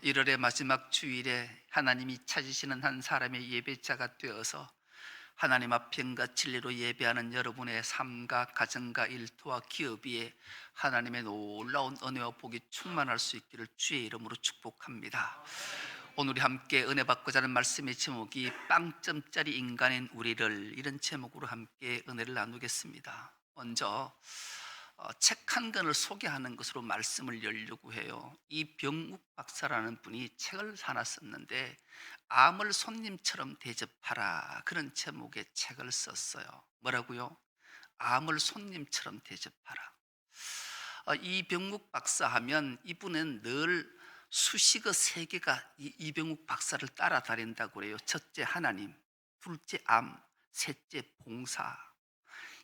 1월의 마지막 주일에 하나님이 찾으시는 한 사람의 예배자가 되어서 하나님 앞에 인과 진리로 예배하는 여러분의 삶과 가정과 일터와 기업 위에 하나님의 놀라운 은혜와 복이 충만할 수 있기를 주의 이름으로 축복합니다. 오늘 우리 함께 은혜 받고자 하는 말씀의 제목이 빵점짜리 인간인 우리를, 이런 제목으로 함께 은혜를 나누겠습니다. 먼저 책 한 권을 소개하는 것으로 말씀을 열려고 해요. 이병욱 박사라는 분이 책을 하나 썼는데 암을 손님처럼 대접하라, 그런 제목의 책을 썼어요. 뭐라고요? 암을 손님처럼 대접하라. 이병욱 박사 하면 이분은 늘 수식어 세 개가 이병욱 박사를 따라다닌다고 그래요. 첫째 하나님, 둘째 암, 셋째 봉사.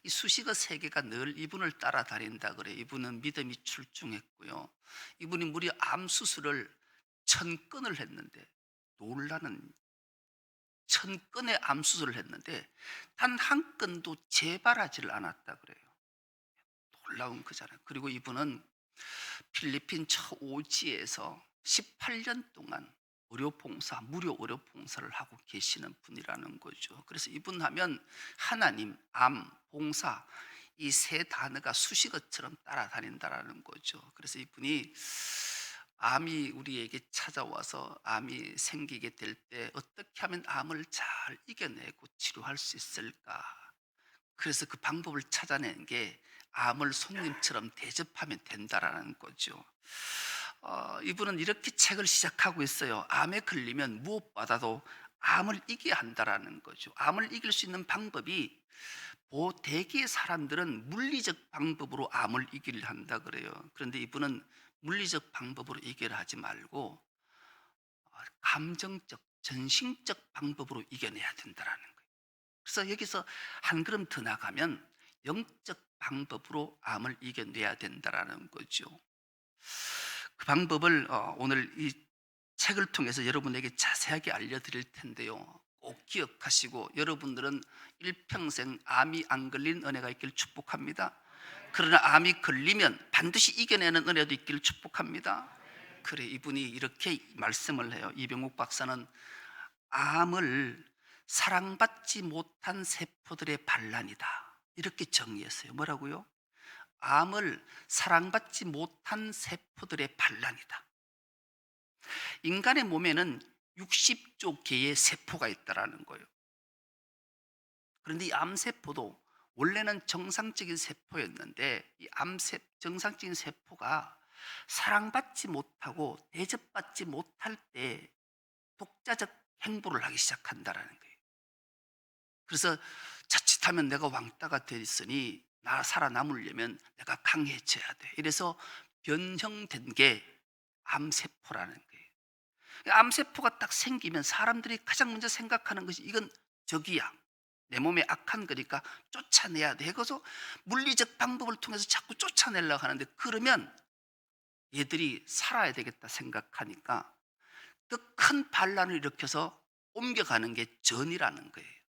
이 수식어 세 개가 늘 이분을 따라다닌다 그래요. 이분은 믿음이 출중했고요. 이분이 무려 암 수술을 1000건을 했는데, 놀라는 1000건의 암 수술을 했는데 단 한 건도 재발하지를 않았다 그래요. 놀라운 거잖아요. 그리고 이분은 필리핀 저 오지에서 18년 동안 의료봉사, 무료 의료봉사를 하고 계시는 분이라는 거죠. 그래서 이분 하면 하나님, 암, 봉사, 이 세 단어가 수식어처럼 따라다닌다라는 거죠. 그래서 이분이 암이 우리에게 찾아와서 암이 생기게 될 때 어떻게 하면 암을 잘 이겨내고 치료할 수 있을까, 그래서 그 방법을 찾아낸 게 암을 손님처럼 대접하면 된다라는 거죠. 이분은 이렇게 책을 시작하고 있어요. 암에 걸리면 무엇보다도 암을 이겨야 한다라는 거죠. 암을 이길 수 있는 방법이, 대개의 사람들은 물리적 방법으로 암을 이기려 한다 그래요. 그런데 이분은 물리적 방법으로 이겨라 하지 말고 감정적, 전신적 방법으로 이겨내야 된다라는 거예요. 그래서 여기서 한 걸음 더 나가면 영적 방법으로 암을 이겨내야 된다라는 거죠. 그 방법을 오늘 이 책을 통해서 여러분에게 자세하게 알려드릴 텐데요. 꼭 기억하시고, 여러분들은 일평생 암이 안 걸린 은혜가 있기를 축복합니다. 그러나 암이 걸리면 반드시 이겨내는 은혜도 있기를 축복합니다. 그래, 이분이 이렇게 말씀을 해요. 이병욱 박사는 암을 사랑받지 못한 세포들의 반란이다, 이렇게 정의했어요. 뭐라고요? 암을 사랑받지 못한 세포들의 반란이다. 인간의 몸에는 60조 개의 세포가 있다라는 거예요. 그런데 이 암세포도 원래는 정상적인 세포였는데, 이 정상적인 세포가 사랑받지 못하고 대접받지 못할 때 독자적 행보를 하기 시작한다라는 거예요. 그래서 자칫하면 내가 왕따가 돼 있으니 나 살아남으려면 내가 강해져야 돼. 이래서 변형된 게 암세포라는 거예요. 암세포가 딱 생기면 사람들이 가장 먼저 생각하는 것이, 이건 적이야, 내 몸에 악한 거니까 쫓아내야 돼. 그래서 물리적 방법을 통해서 자꾸 쫓아내려고 하는데, 그러면 얘들이 살아야 되겠다 생각하니까 더 큰 반란을 일으켜서 옮겨가는 게 전이라는 거예요.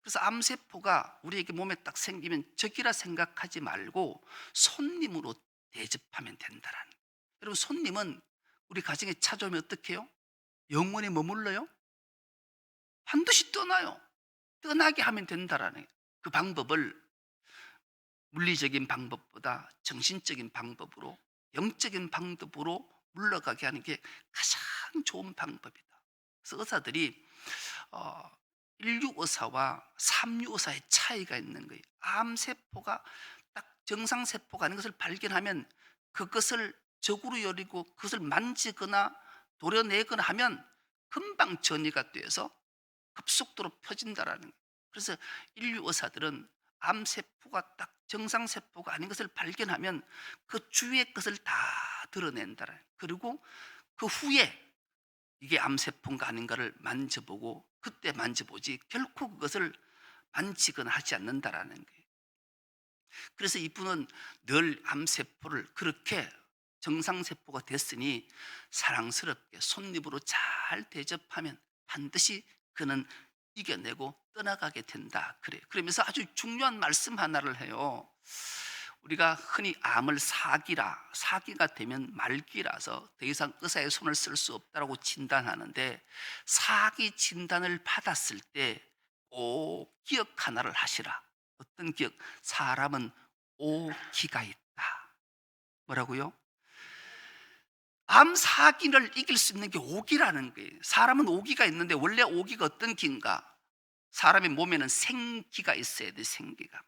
그래서 암세포가 우리에게 몸에 딱 생기면 적이라 생각하지 말고 손님으로 대접하면 된다라는 거예요. 여러분, 손님은 우리 가정에 찾아오면 어떻게 해요? 영원히 머물러요? 반드시 떠나요. 떠나게 하면 된다라는 거예요. 그 방법을 물리적인 방법보다 정신적인 방법으로, 영적인 방법으로 물러가게 하는 게 가장 좋은 방법이다. 그래서 의사들이 1류 의사와 3류 의사의 차이가 있는 거예요. 암세포가 딱 정상세포가 아닌 것을 발견하면 그것을 적으로 여리고 그것을 만지거나 도려내거나 하면 금방 전이가 되어서 급속도로 퍼진다라는 거예요. 그래서 인류 의사들은 암세포가 딱 정상세포가 아닌 것을 발견하면 그 주위의 것을 다 드러낸다라는 거예요. 그리고 그 후에 이게 암세포인가 아닌가를 만져보고, 그때 만져보지 결코 그것을 만지거나 하지 않는다라는 거예요. 그래서 이분은 늘 암세포를 그렇게 정상세포가 됐으니 사랑스럽게 손님으로 잘 대접하면 반드시 그는 이겨내고 떠나가게 된다 그래요. 그러면서 아주 중요한 말씀 하나를 해요. 우리가 흔히 암을 사기가 되면 말기라서 더 이상 의사의 손을 쓸 수 없다고 진단하는데, 사기 진단을 받았을 때 꼭 기억 하나를 하시라. 어떤 기억? 사람은 오기가 있다. 뭐라고요? 암 사기를 이길 수 있는 게 오기라는 거예요. 사람은 오기가 있는데, 원래 오기가 어떤 기인가? 사람의 몸에는 생기가 있어야 돼요. 생기가.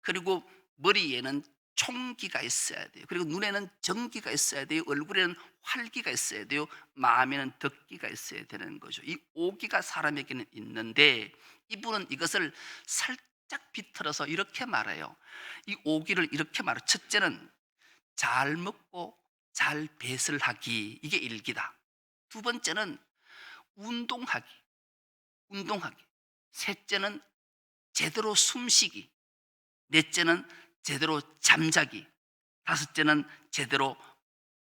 그리고 머리에는 총기가 있어야 돼요. 그리고 눈에는 전기가 있어야 돼요. 얼굴에는 활기가 있어야 돼요. 마음에는 덕기가 있어야 되는 거죠. 이 오기가 사람에게는 있는데, 이분은 이것을 살짝 비틀어서 이렇게 말해요. 이 오기를 이렇게 말해요. 첫째는 잘 먹고 잘 배설 하기, 이게 일기다. 두 번째는 운동하기. 셋째는 제대로 숨쉬기. 넷째는 제대로 잠자기. 다섯째는 제대로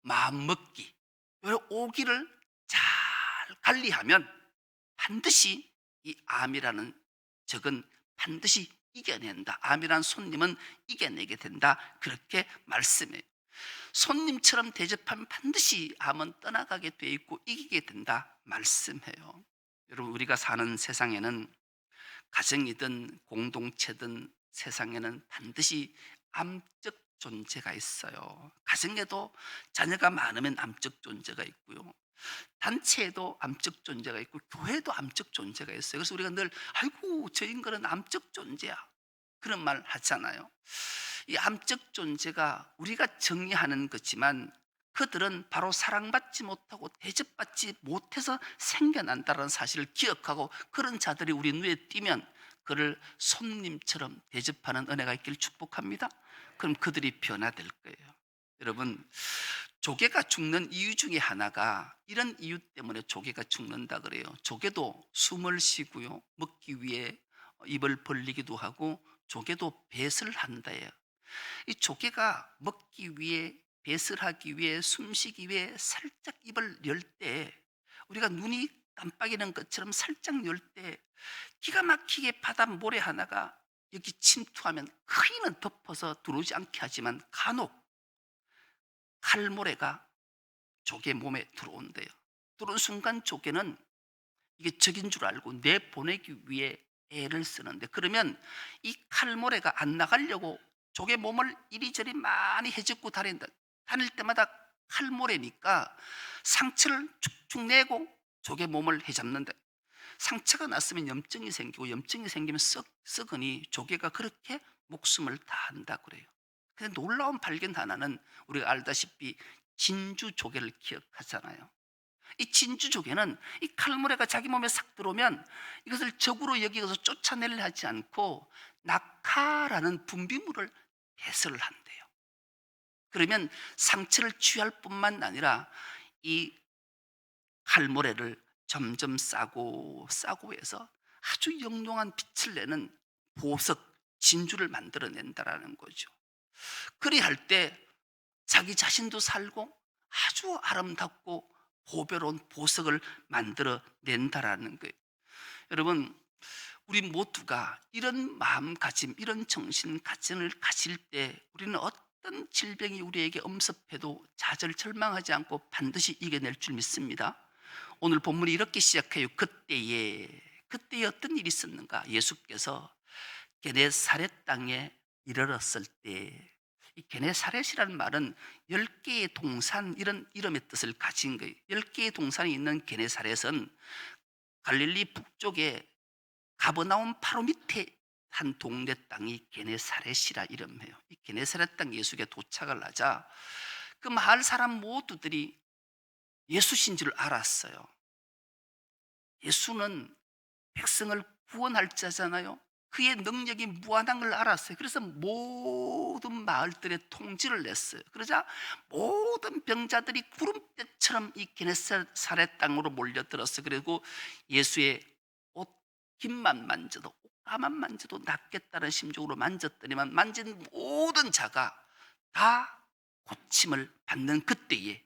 마음먹기. 이 오기를 잘 관리하면 반드시 이 암이라는 적은 반드시 이겨낸다. 암이라는 손님은 이겨내게 된다. 그렇게 말씀해요. 손님처럼 대접하면 반드시 암은 떠나가게 돼 있고 이기게 된다 말씀해요. 여러분, 우리가 사는 세상에는, 가정이든 공동체든 세상에는 반드시 암적 존재가 있어요. 가정에도 자녀가 많으면 암적 존재가 있고요, 단체에도 암적 존재가 있고, 교회도 암적 존재가 있어요. 그래서 우리가 늘 아이고 저 인간은 암적 존재야, 그런 말 하잖아요. 이 암적 존재가 우리가 정의하는 거지만, 그들은 바로 사랑받지 못하고 대접받지 못해서 생겨난다는 사실을 기억하고, 그런 자들이 우리 눈에 띄면 그를 손님처럼 대접하는 은혜가 있기를 축복합니다. 그럼 그들이 변화될 거예요. 여러분, 조개가 죽는 이유 중에 하나가 이런 이유 때문에 조개가 죽는다 그래요. 조개도 숨을 쉬고요, 먹기 위해 입을 벌리기도 하고, 조개도 배설을 한다예요. 이 조개가 먹기 위해, 배설하기 위해, 숨쉬기 위해 살짝 입을 열 때, 우리가 눈이 깜빡이는 것처럼 살짝 열 때 기가 막히게 바닷모래 하나가 여기 침투하면 크기는 덮어서 들어오지 않게 하지만, 간혹 칼모래가 조개 몸에 들어온대요. 들어온 순간 조개는 이게 적인 줄 알고 내보내기 위해 애를 쓰는데, 그러면 이 칼모래가 안 나가려고 조개 몸을 이리저리 많이 헤집고 다닐 때마다 칼모래니까 상처를 축축 내고 조개 몸을 헤잡는데, 상처가 났으면 염증이 생기고, 염증이 생기면 썩으니 조개가 그렇게 목숨을 다한다 그래요. 근데 놀라운 발견 하나는, 우리가 알다시피 진주 조개를 기억하잖아요. 이 진주 조개는 이 칼모래가 자기 몸에 싹 들어오면 이것을 적으로 여기서 쫓아내려 하지 않고 낙하라는 분비물을 배설을 한대요. 그러면 상처를 취할 뿐만 아니라 이 칼모래를 점점 싸고 해서 아주 영롱한 빛을 내는 보석, 진주를 만들어낸다라는 거죠. 그리할 때 자기 자신도 살고 아주 아름답고 보배로운 보석을 만들어낸다라는 거예요. 여러분, 우리 모두가 이런 마음가짐, 이런 정신가짐을 가질 때 우리는 어떤 질병이 우리에게 엄습해도 절망하지 않고 반드시 이겨낼 줄 믿습니다. 오늘 본문이 이렇게 시작해요. 그때에 어떤 일이 있었는가? 예수께서 게네사렛 땅에 이르렀을 때, 이 게네사렛이라는 말은 10개의 동산, 이런 이름의 뜻을 가진 거예요. 10개의 동산이 있는 게네사렛은 갈릴리 북쪽에 가버나움 바로 밑에 한 동네 땅이 게네사렛이라 이름해요. 이 게네사렛 땅 예수께 도착을 하자 그 마을 사람 모두들이 예수신 줄 알았어요. 예수는 백성을 구원할 자잖아요. 그의 능력이 무한한 걸 알았어요. 그래서 모든 마을들의 통지를 냈어요. 그러자 모든 병자들이 구름대처럼 이 게네사렛 땅으로 몰려들었어요. 그리고 예수의 옷 깃만 만져도, 옷가만 만져도 낫겠다는 심정으로 만졌더니만, 만진 모든 자가 다 고침을 받는 그때에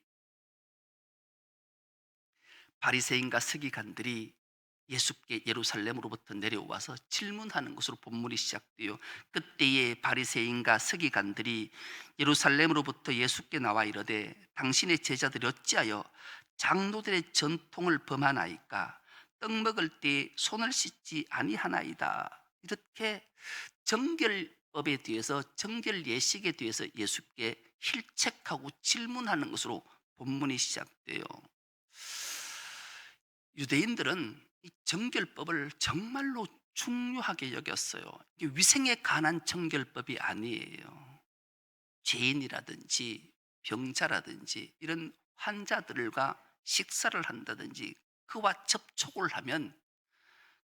바리새인과 서기관들이 예수께 예루살렘으로부터 내려와서 질문하는 것으로 본문이 시작돼요. 그때에 바리새인과 서기관들이 예루살렘으로부터 예수께 나와 이르되 당신의 제자들이 어찌하여 장로들의 전통을 범하나이까? 떡 먹을 때 손을 씻지 아니하나이다. 이렇게 정결법에 대해서, 정결 예식에 대해서 예수께 힐책하고 질문하는 것으로 본문이 시작돼요. 유대인들은 이 정결법을 정말로 중요하게 여겼어요. 이게 위생에 관한 정결법이 아니에요. 죄인이라든지 병자라든지 이런 환자들과 식사를 한다든지 그와 접촉을 하면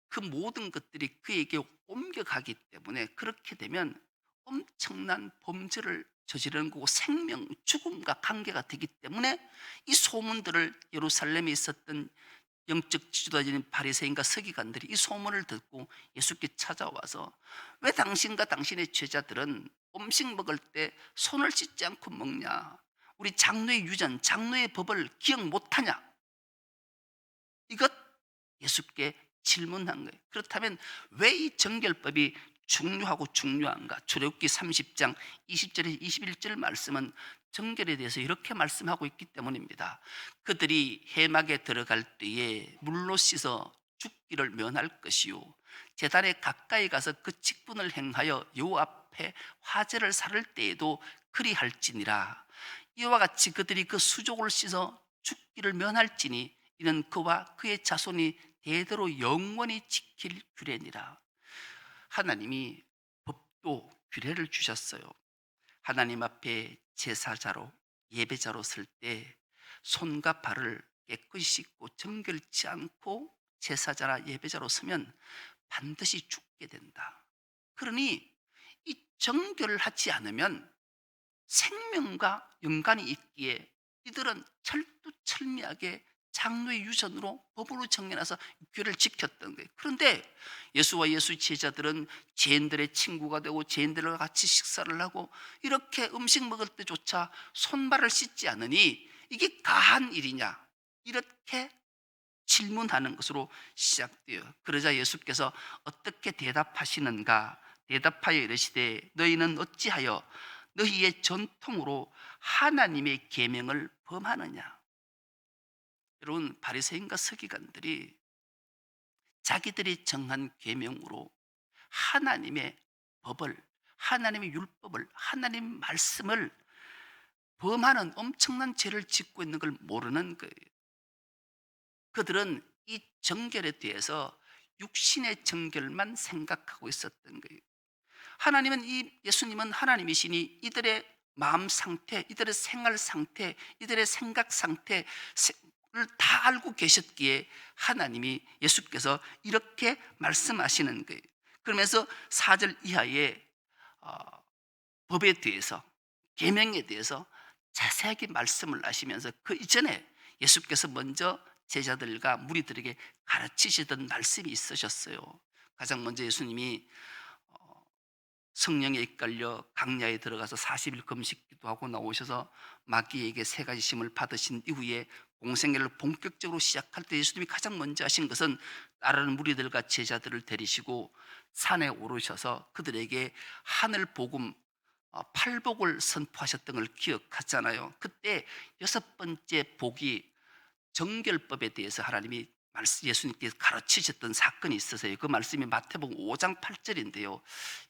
그 모든 것들이 그에게 옮겨가기 때문에, 그렇게 되면 엄청난 범죄를 저지르는 거고 생명, 죽음과 관계가 되기 때문에 이 소문들을 예루살렘에 있었던 영적 지도자인 바리새인과 서기관들이 이 소문을 듣고 예수께 찾아와서 왜 당신과 당신의 제자들은 음식 먹을 때 손을 씻지 않고 먹냐? 우리 장로의 유전, 장로의 법을 기억 못하냐? 이것 예수께 질문한 거예요. 그렇다면 왜 이 정결법이 중요하고 중요한가? 출애굽기 30장 20절에서 21절 말씀은 정결에 대해서 이렇게 말씀하고 있기 때문입니다. 그들이 회막에 들어갈 때에 물로 씻어 죽기를 면할 것이요 제단에 가까이 가서 그 직분을 행하여 여호와 앞에 화제를 살을 때에도 그리할지니라. 이와 같이 그들이 그 수족을 씻어 죽기를 면할지니 이는 그와 그의 자손이 대대로 영원히 지킬 규례니라. 하나님이 법도 규례를 주셨어요. 하나님 앞에 제사자로, 예배자로 설 때 손과 발을 깨끗이 씻고 정결치 않고 제사자나 예배자로 서면 반드시 죽게 된다. 그러니 이 정결을 하지 않으면 생명과 연관이 있기에 이들은 철두철미하게 장로의 유전으로 법으로 정해놔서 교회를 지켰던 거예요. 그런데 예수와 예수 제자들은 죄인들의 친구가 되고 죄인들과 같이 식사를 하고 이렇게 음식 먹을 때조차 손발을 씻지 않으니 이게 가한 일이냐, 이렇게 질문하는 것으로 시작돼요. 그러자 예수께서 어떻게 대답하시는가? 대답하여 이르시되 너희는 어찌하여 너희의 전통으로 하나님의 계명을 범하느냐? 여러분, 바리새인과 서기관들이 자기들이 정한 계명으로 하나님의 법을, 하나님의 율법을, 하나님의 말씀을 범하는 엄청난 죄를 짓고 있는 걸 모르는 거예요. 그들은 이 정결에 대해서 육신의 정결만 생각하고 있었던 거예요. 하나님은, 이 예수님은 하나님이시니 이들의 마음 상태, 이들의 생활 상태, 이들의 생각 상태를 다 알고 계셨기에 하나님이, 예수께서 이렇게 말씀하시는 거예요. 그러면서 4절 이하에 법에 대해서, 계명에 대해서 자세하게 말씀을 하시면서 그 이전에 예수께서 먼저 제자들과 무리들에게 가르치시던 말씀이 있으셨어요. 가장 먼저 예수님이 성령에 이끌려 강야에 들어가서 40일 금식 기도하고 나오셔서 마귀에게 3가지 심을 받으신 이후에 공생애를 본격적으로 시작할 때 예수님이 가장 먼저 하신 것은 따르는 무리들과 제자들을 데리시고 산에 오르셔서 그들에게 하늘 복음, 팔복을 선포하셨던 걸 기억하잖아요. 그때 6번째 복이 정결법에 대해서 하나님이 예수님께서 가르치셨던 사건이 있어서요. 그 말씀이 마태복음 5장 8절인데요.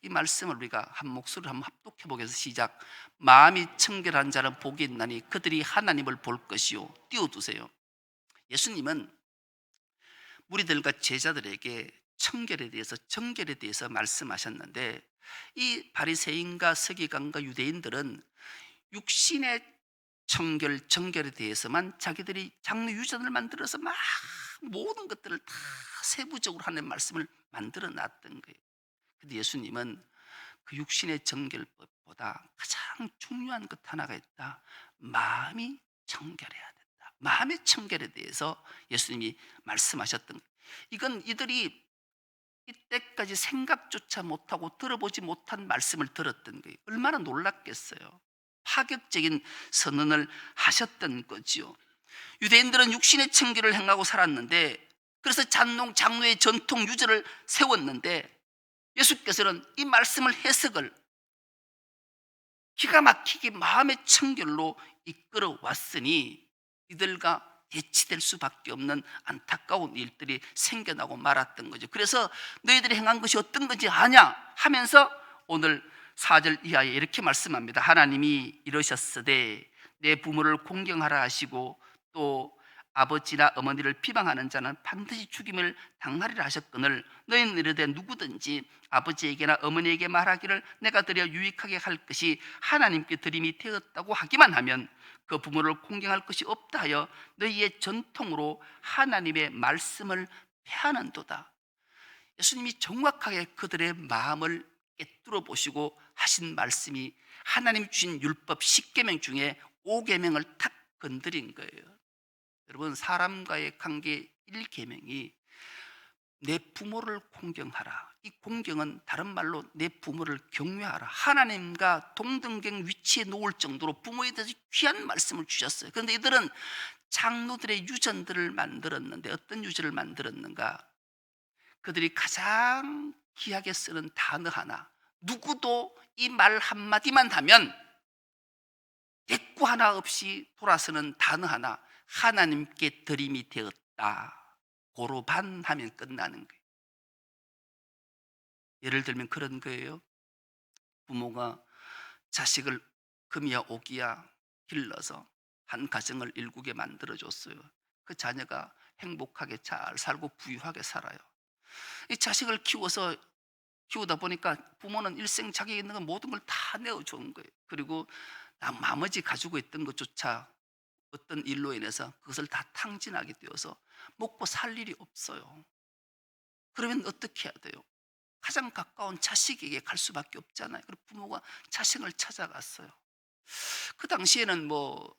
이 말씀을 우리가 한 목소리로 한번 합독해 보겠습니다. 시작. 마음이 청결한 자는 복이 있나니 그들이 하나님을 볼 것이요. 띄워두세요. 예수님은 무리들과 제자들에게 청결에 대해서, 정결에 대해서 말씀하셨는데 이 바리새인과 서기관과 유대인들은 육신의 청결, 정결에 대해서만 자기들이 장로 유전을 만들어서 막 모든 것들을 다 세부적으로 하는 말씀을 만들어 놨던 거예요. 근데 예수님은 그 육신의 정결법보다 가장 중요한 것 하나가 있다. 마음이 청결해야 된다. 마음의 청결에 대해서 예수님이 말씀하셨던 거예요. 이건 이들이 이때까지 생각조차 못하고 들어보지 못한 말씀을 들었던 거예요. 얼마나 놀랐겠어요. 파격적인 선언을 하셨던 거지요. 유대인들은 육신의 청결을 행하고 살았는데 그래서 장로의 전통 유전을 세웠는데 예수께서는 이 말씀을 해석을 기가 막히게 마음의 청결로 이끌어 왔으니 이들과 대치될 수밖에 없는 안타까운 일들이 생겨나고 말았던 거죠. 그래서 너희들이 행한 것이 어떤 건지 아냐 하면서 오늘 4절 이하에 이렇게 말씀합니다. 하나님이 이러셨으되 내 부모를 공경하라 하시고 또 아버지나 어머니를 비방하는 자는 반드시 죽임을 당하리라 하셨거늘 너희는 이르되 누구든지 아버지에게나 어머니에게 말하기를 내가 드려 유익하게 할 것이 하나님께 드림이 되었다고 하기만 하면 그 부모를 공경할 것이 없다 하여 너희의 전통으로 하나님의 말씀을 폐하는도다. 예수님이 정확하게 그들의 마음을 깨뚫어 보시고 하신 말씀이 하나님이 주신 율법 10계명 중에 5계명을 탁 건드린 거예요. 여러분, 사람과의 관계 1계명이 내 부모를 공경하라. 이 공경은 다른 말로 내 부모를 경외하라. 하나님과 동등경 위치에 놓을 정도로 부모에 대해서 귀한 말씀을 주셨어요. 그런데 이들은 장로들의 유전들을 만들었는데 어떤 유전을 만들었는가? 그들이 가장 귀하게 쓰는 단어 하나, 누구도 이 말 한마디만 하면 대꾸 하나 없이 돌아서는 단어 하나, 하나님께 드림이 되었다. 고로반 하면 끝나는 거예요. 예를 들면 그런 거예요. 부모가 자식을 금이야 오기야 길러서 한 가정을 일구게 만들어줬어요. 그 자녀가 행복하게 잘 살고 부유하게 살아요. 이 자식을 키우다 보니까 부모는 일생 자기에 있는 모든 걸 다 내어주는 거예요. 그리고 나머지 가지고 있던 것조차 어떤 일로 인해서 그것을 다 탕진하게 되어서 먹고 살 일이 없어요. 그러면 어떻게 해야 돼요? 가장 가까운 자식에게 갈 수밖에 없잖아요. 그래서 부모가 자식을 찾아갔어요. 그 당시에는 뭐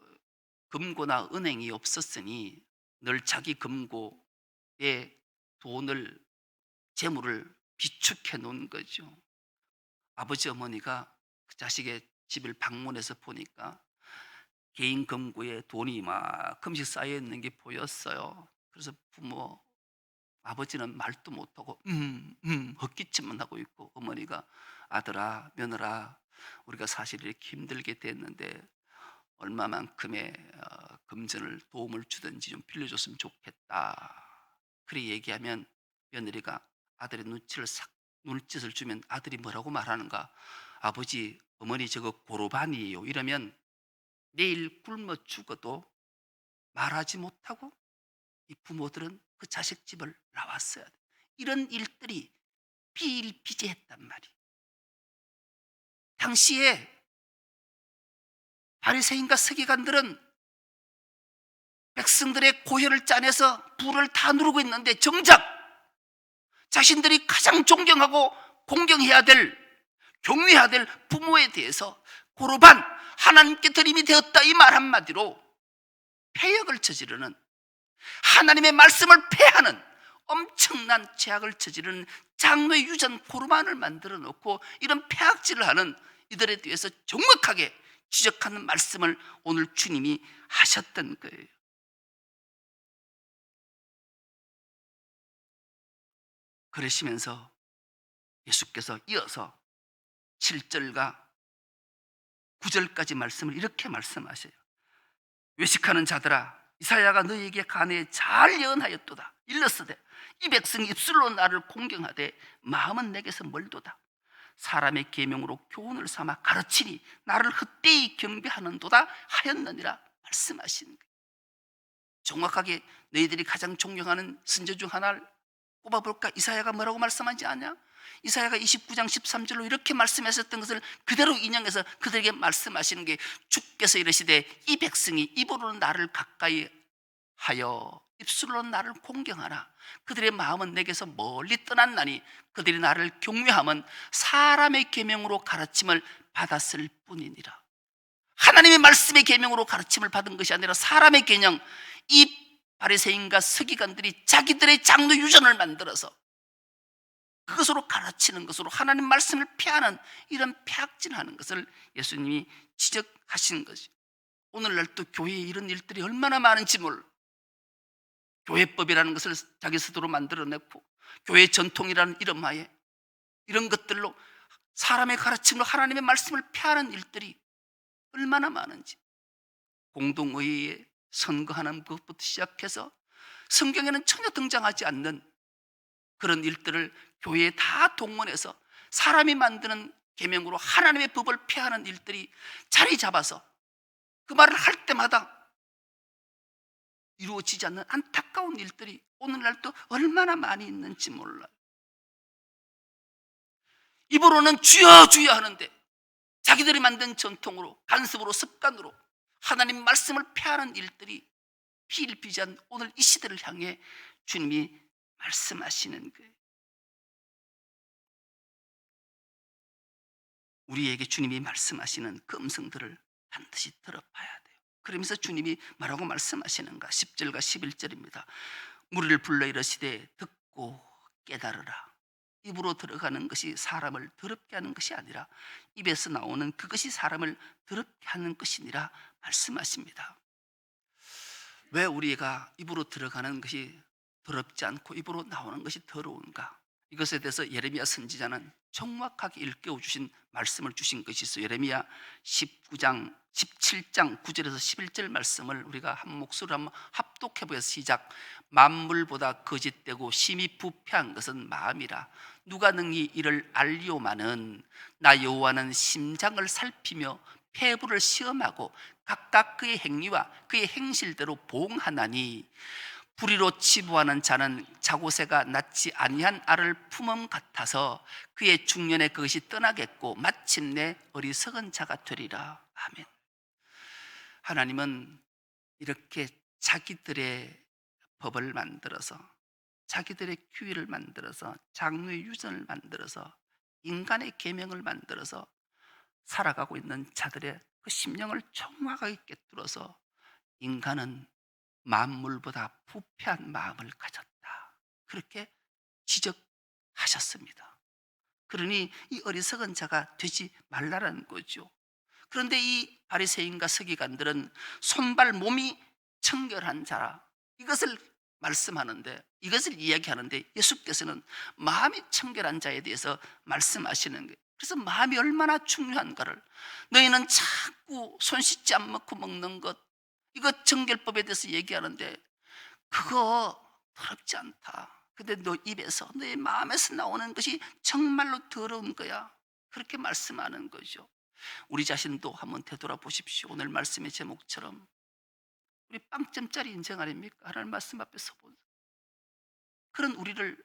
금고나 은행이 없었으니 늘 자기 금고에 돈을, 재물을 비축해 놓은 거죠. 아버지 어머니가 그 자식의 집을 방문해서 보니까 개인 금고에 돈이 이만큼씩 쌓여 있는 게 보였어요. 그래서 아버지는 말도 못하고 헛기침만 하고 있고, 어머니가 아들아 며느라 우리가 사실 이렇게 힘들게 됐는데 얼마만큼의 금전을 도움을 주든지 좀 빌려줬으면 좋겠다. 그래 얘기하면 며느리가 아들의 눈짓을 주면 아들이 뭐라고 말하는가? 아버지 어머니 저거 고로반이에요. 이러면 내일 굶어 죽어도 말하지 못하고 이 부모들은 그 자식 집을 나왔어야 돼. 이런 일들이 비일비재했단 말이에요. 당시에 바리새인과 서기관들은 백성들의 고혈을 짜내서 부를 다 누르고 있는데 정작 자신들이 가장 존경하고 공경해야 될, 경외해야 될 부모에 대해서 고르반, 하나님께 드림이 되었다 이 말 한마디로 폐역을 저지르는, 하나님의 말씀을 폐하는 엄청난 죄악을 저지르는 장로의 유전 고르반을 만들어 놓고 이런 폐악질을 하는 이들에 대해서 정확하게 지적하는 말씀을 오늘 주님이 하셨던 거예요. 그러시면서 예수께서 이어서 7절과 9절까지 말씀을 이렇게 말씀하셔요. 외식하는 자들아, 이사야가 너희에게 간에 잘 예언하였도다. 일렀으되 이 백성이 입술로 나를 공경하되 마음은 내게서 멀도다. 사람의 계명으로 교훈을 삼아 가르치니 나를 헛되이 경배하는도다 하였느니라 말씀하시는 거예요. 정확하게 너희들이 가장 존경하는 선지 중 하나를 꼽아볼까? 이사야가 뭐라고 말씀하지 않냐? 이사야가 29장 13절로 이렇게 말씀하셨던 것을 그대로 인용해서 그들에게 말씀하시는 게, 주께서 이르시되 이 백성이 입으로는 나를 가까이 하여 입술로는 나를 공경하나 그들의 마음은 내게서 멀리 떠났나니 그들이 나를 경외함은 사람의 계명으로 가르침을 받았을 뿐이니라. 하나님의 말씀의 계명으로 가르침을 받은 것이 아니라 사람의 계명, 이 바리새인과 서기관들이 자기들의 장로 유전을 만들어서 그것으로 가르치는 것으로 하나님 말씀을 폐하는 이런 폐악질하는 것을 예수님이 지적하신 것이, 오늘날 또 교회에 이런 일들이 얼마나 많은지 몰라. 교회법이라는 것을 자기 스스로 만들어냈고 교회 전통이라는 이름하에 이런 것들로 사람의 가르침으로 하나님의 말씀을 폐하는 일들이 얼마나 많은지, 공동의회에 선거하는 것부터 시작해서 성경에는 전혀 등장하지 않는 그런 일들을 교회에 다 동원해서 사람이 만드는 계명으로 하나님의 법을 폐하는 일들이 자리 잡아서 그 말을 할 때마다 이루어지지 않는 안타까운 일들이 오늘날도 얼마나 많이 있는지 몰라요. 입으로는 주여 주여 하는데 자기들이 만든 전통으로, 간습으로, 습관으로 하나님 말씀을 폐하는 일들이 비일비재한 오늘 이 시대를 향해 주님이 말씀하시는 거예요. 우리에게 주님이 말씀하시는 그 음성들을 반드시 들어봐야 돼요. 그러면서 주님이 뭐라고 말씀하시는가? 10절과 11절입니다. 무리를 불러 이르시되 듣고 깨달으라. 입으로 들어가는 것이 사람을 더럽게 하는 것이 아니라 입에서 나오는 그것이 사람을 더럽게 하는 것이니라 말씀하십니다. 왜 우리가 입으로 들어가는 것이 더럽지 않고 입으로 나오는 것이 더러운가? 이것에 대해서 예레미야 선지자는 정확하게 일깨워 주신 말씀을 주신 것이 있어요. 예레미야 17장 9절에서 11절 말씀을 우리가 한 목소리로 한번 합독해 보겠습니다. 시작. 만물보다 거짓되고 심히 부패한 것은 마음이라. 누가 능히 이를 알리오마는 나 여호와는 심장을 살피며 폐부를 시험하고 각각 그의 행위와 그의 행실대로 보응하나니 불의로 치부하는 자는 자고새가 낳지 아니한 알을 품음 같아서 그의 중년에 그것이 떠나겠고 마침내 어리석은 자가 되리라. 아멘. 하나님은 이렇게 자기들의 법을 만들어서 자기들의 규율을 만들어서 장로의 유전을 만들어서 인간의 계명을 만들어서 살아가고 있는 자들의 그 심령을 정확하게 꿰뚫어서 인간은 만물보다 부패한 마음을 가졌다, 그렇게 지적하셨습니다. 그러니 이 어리석은 자가 되지 말라는 거죠. 그런데 이 바리새인과 서기관들은 손발 몸이 청결한 자라 이것을 말씀하는데, 이것을 이야기하는데 예수께서는 마음이 청결한 자에 대해서 말씀하시는 거예요. 그래서 마음이 얼마나 중요한가를, 너희는 자꾸 손 씻지 않고 먹는 것, 이거 정결법에 대해서 얘기하는데 그거 더럽지 않다. 근데 너 입에서, 너의 마음에서 나오는 것이 정말로 더러운 거야, 그렇게 말씀하는 거죠. 우리 자신도 한번 되돌아보십시오. 오늘 말씀의 제목처럼 우리 빵점짜리 인생 아닙니까? 하나님 말씀 앞에 서본 그런 우리를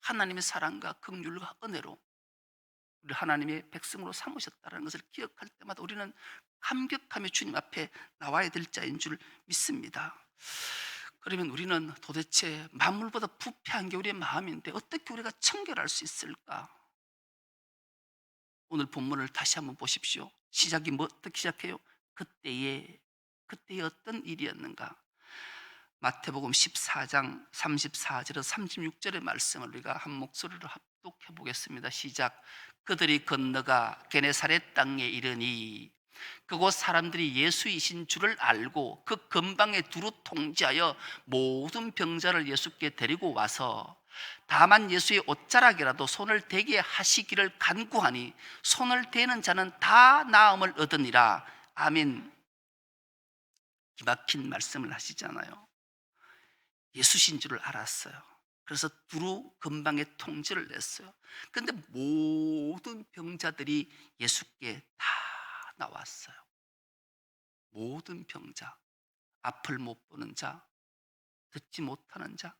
하나님의 사랑과 긍휼과 은혜로 우리 하나님의 백성으로 삼으셨다는 것을 기억할 때마다 우리는 감격하며 주님 앞에 나와야 될 자인 줄 믿습니다. 그러면 우리는 도대체 만물보다 부패한 게 우리의 마음인데 어떻게 우리가 청결할 수 있을까? 오늘 본문을 다시 한번 보십시오. 시작이 어떻게 시작해요? 그때에 어떤 일이었는가? 마태복음 14장 34절에서 36절의 말씀을 우리가 한 목소리로 합독해 보겠습니다. 시작. 그들이 건너가 게네사렛 땅에 이르니 그곳 사람들이 예수이신 줄을 알고 그 근방에 두루 통지하여 모든 병자를 예수께 데리고 와서 다만 예수의 옷자락이라도 손을 대게 하시기를 간구하니 손을 대는 자는 다 나음을 얻으니라. 아멘. 기막힌 말씀을 하시잖아요. 예수신 줄을 알았어요. 그래서 두루 근방에 통지를 냈어요. 그런데 모든 병자들이 예수께 다 나왔어요. 모든 병자, 앞을 못 보는 자, 듣지 못하는 자,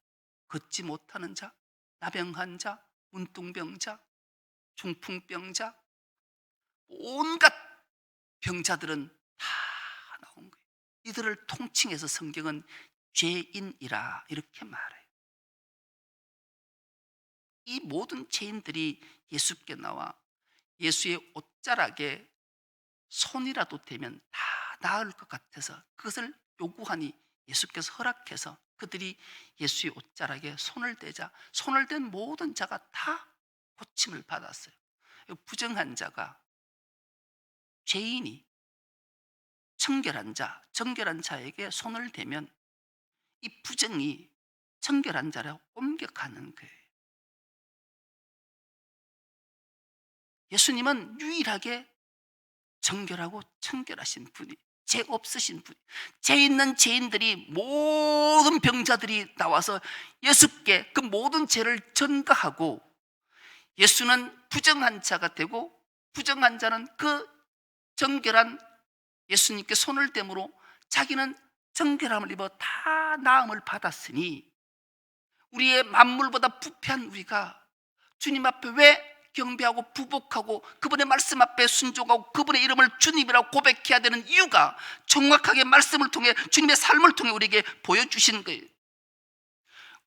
걷지 못하는 자, 나병한 자, 문둥병자, 중풍병자, 온갖 병자들은 다 나온 거예요. 이들을 통칭해서 성경은 죄인이라 이렇게 말해요. 이 모든 죄인들이 예수께 나와 예수의 옷자락에 손이라도 대면 다 나을 것 같아서 그것을 요구하니 예수께서 허락해서 그들이 예수의 옷자락에 손을 대자 손을 댄 모든 자가 다 고침을 받았어요. 부정한 자가, 죄인이 정결한 자에게 손을 대면 이 부정이 정결한 자로 옮겨가는 거예요. 예수님은 유일하게 정결하고 청결하신 분이, 죄 없으신 분, 죄 있는 죄인들이, 모든 병자들이 나와서 예수께 그 모든 죄를 전가하고, 예수는 부정한 자가 되고 부정한 자는 그 정결한 예수님께 손을 댐으로 자기는 정결함을 입어 다 나음을 받았으니, 우리의 만물보다 부패한 우리가 주님 앞에 왜 경배하고 부복하고 그분의 말씀 앞에 순종하고 그분의 이름을 주님이라고 고백해야 되는 이유가 정확하게 말씀을 통해, 주님의 삶을 통해 우리에게 보여주신 거예요.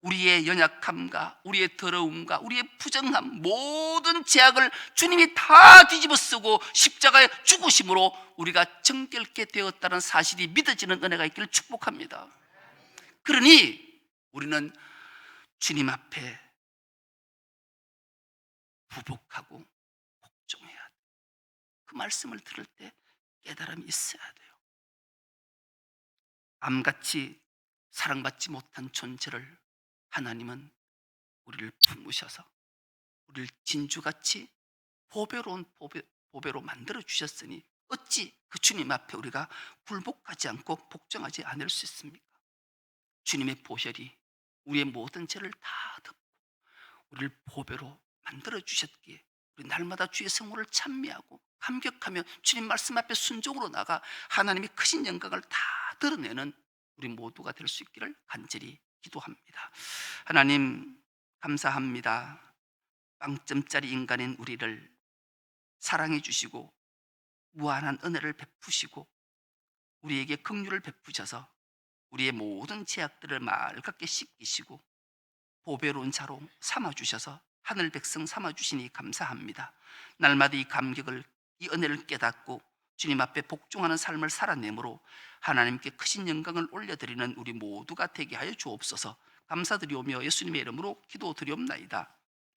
우리의 연약함과 우리의 더러움과 우리의 부정함, 모든 죄악을 주님이 다 뒤집어 쓰고 십자가에 죽으심으로 우리가 정결케 되었다는 사실이 믿어지는 은혜가 있기를 축복합니다. 그러니 우리는 주님 앞에 부복하고 복종해야 돼요. 그 말씀을 들을 때 깨달음이 있어야 돼요. 암같이 사랑받지 못한 존재를 하나님은 우리를 품으셔서 우리를 진주같이 보배로운 보배로 만들어 주셨으니 어찌 그 주님 앞에 우리가 굴복하지 않고 복종하지 않을 수 있습니까? 주님의 보혈이 우리의 모든 죄를 다 덮고 우리를 보배로 만들어 주셨기에 우리 날마다 주의 성호를 찬미하고 감격하며 주님 말씀 앞에 순종으로 나가 하나님의 크신 영광을 다 드러내는 우리 모두가 될 수 있기를 간절히 기도합니다. 하나님 감사합니다. 빵점짜리 인간인 우리를 사랑해 주시고 무한한 은혜를 베푸시고 우리에게 긍휼을 베푸셔서 우리의 모든 죄악들을 맑게 씻기시고 보배로운 자로 삼아주셔서 하늘 백성 삼아주시니 감사합니다. 날마다 이 감격을, 이 은혜를 깨닫고 주님 앞에 복종하는 삶을 살아내므로 하나님께 크신 영광을 올려드리는 우리 모두가 되게 하여 주옵소서. 감사드리오며 예수님의 이름으로 기도드리옵나이다.